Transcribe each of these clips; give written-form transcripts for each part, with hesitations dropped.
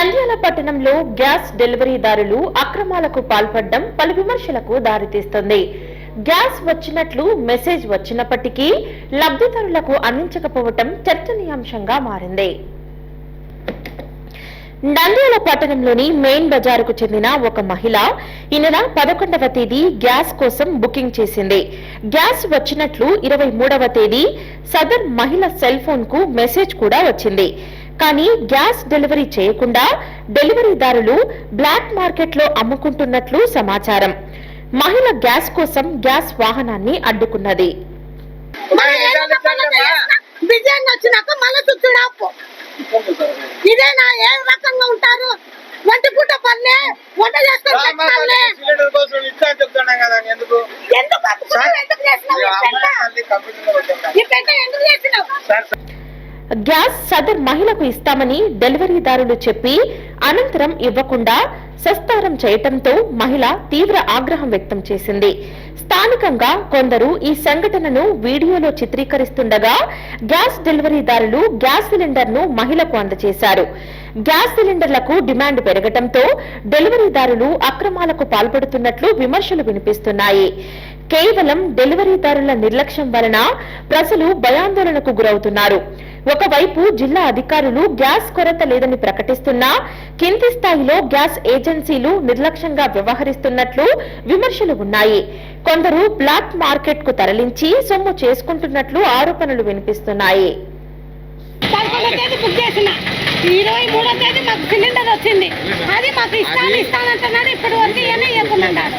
నంద్యాల పట్టణంలో గ్యాస్ డెలివరీదారులు అక్రమాలకు పాల్పడడం పలు విమర్శలకు దారితీస్తుంది. గ్యాస్ వచ్చినట్లు మెసేజ్ వచ్చినప్పటికీ లబ్ధిదారులకు అందించకపోవటం చర్చనీయాంశంగా మారింది. నంద్యాల పట్టణంలోని మెయిన్ బజారుకు చెందిన ఒక మహిళ ఈ నెల 11వ తేదీ గ్యాస్ కోసం బుకింగ్ చేసింది. గ్యాస్ వచ్చినట్లు 23వ తేదీ సదర్ మహిళ సెల్ ఫోన్ కు మెసేజ్ కూడా వచ్చింది. కానీ గ్యాస్ డెలివరీ చేయకుండా డెలివరీదారులు బ్లాక్ మార్కెట్ లో అమ్ముకుంటున్నట్లు సమాచారం. మహిళ గ్యాస్ కోసం గ్యాస్ వాహనాన్ని అడ్డుకున్నది. ఇదేనా ఏ రకంగా ఉంటారు? వంటి పూట పల్లె వంట చేసుకొని గ్యాస్ సదర్ మహిళకు ఇస్తామని డెలివరీదారులు చెప్పి అనంతరం ఇవ్వకుండా సస్తారం చేయటంతో మహిళ తీవ్ర ఆగ్రహం వ్యక్తం చేసింది. స్థానికంగా కొందరు ఈ సంఘటనను వీడియోలో చిత్రీకరిస్తుండగా గ్యాస్ డెలివరీదారులు గ్యాస్ సిలిండర్ ను మహిళకు అందజేశారు. గ్యాస్ సిలిండర్లకు డిమాండ్ పెరగటంతో డెలివరీదారులు అక్రమాలకు పాల్పడుతున్నట్లు విమర్శలు వినిపిస్తున్నాయి. కేవలం డెలివరీదారుల నిర్లక్ష్యం వలన ప్రజలు భయాందోళనకు గురవుతున్నారు. ఒకవైపు జిల్లా అధికారులు గ్యాస్ కొరత లేదని ప్రకటిస్తున్నా కింది స్థాయిలో గ్యాస్ ఏజెన్సీలు నిర్లక్ష్యంగా వ్యవహరిస్తున్నట్లు విమర్శలు ఉన్నాయి. కొందరు బ్లాక్ మార్కెట్ కు తరలించి సొమ్ము చేసుకుంటున్నట్లు ఆరోపణలు వినిపిస్తున్నాయి. 23వ తేదీ మాకు సిలిండర్ వచ్చింది. అది మాకు ఇస్తానంటున్నాడు. ఇప్పటి వరకు ఈయన ఇవ్వకున్నాడు.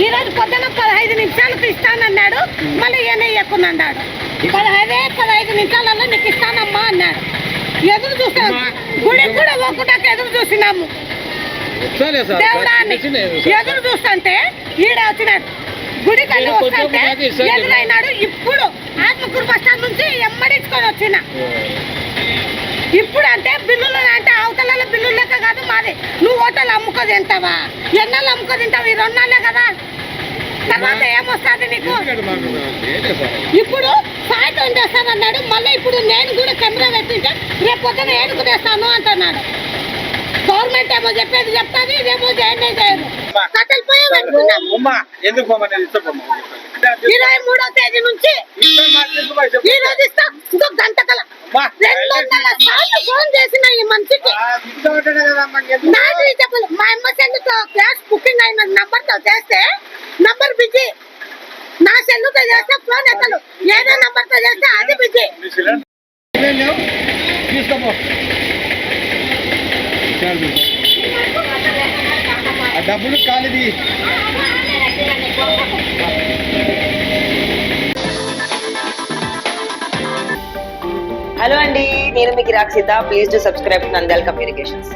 ఈ రోజు పొద్దున 15 నిమిషాలకు ఇస్తానన్నాడు. మళ్ళీ ఈయన ఇవ్వకున్నాడు. 15 నిమిషాలలో నీకు ఇస్తానమ్మా అన్నాడు. ఎదురు చూసాము. గుడికి కూడా ఒక్కటాక ఎదురు చూసినాము. దేవుడాన్ని ఎదురు చూస్తుంటే ఈడ వచ్చినాడు. గుడి కళ్ళు వస్తుంటే ఎదురైనాడు. ఇప్పుడు ఆత్మకూరు బస్ స్టాండ్ నుంచి ఎమ్మడించుకొని వచ్చిన. ఇప్పుడు అంటే బిల్లులు అంటే అవతల బిల్లులు లెక్క కాదు మాది. నువ్వు హోటల్ అమ్ముకో తింటావా? ఎన్నాళ్ళు అమ్ముకో తింటావు? ఈ 2 నెలలే కదా. తర్వాత ఏమొస్తుంది నీకు? ఇప్పుడు సాయంత్రం చేస్తానన్నాడు. మళ్ళీ ఇప్పుడు నేను కూడా కెమెరా పెట్టింటే రేపు పొద్దున ఏడుకు తెస్తాను అంటున్నాడు. గవర్నమెంట్ ఏమో చెప్పేది చెప్తాది, ఇదేమో చేయనే చేయదు. కట్టెలు పోయి పెట్టుకున్నాము. 23వ తేదీ నుంచి ఈ రోజు ఇస్తా. ఇంకో గంట కల 200 సార్లు ఫోన్ చేసిన ఈ మనిషికి. నాది చెప్పదు. మా అమ్మ సెల్లుతో గ్యాస్ బుకింగ్ అయిన నంబర్ తో చేస్తే నంబర్ బిజీ. నా సెల్లుతో చేస్తే ఫోన్ ఎత్తలు. ఏదో నంబర్ తో చేస్తే అది బిజీ. డబ్బులు కాలిది. హలో అండి, నేను మీకు Rakshitha. Please to subscribe Nandyal communications.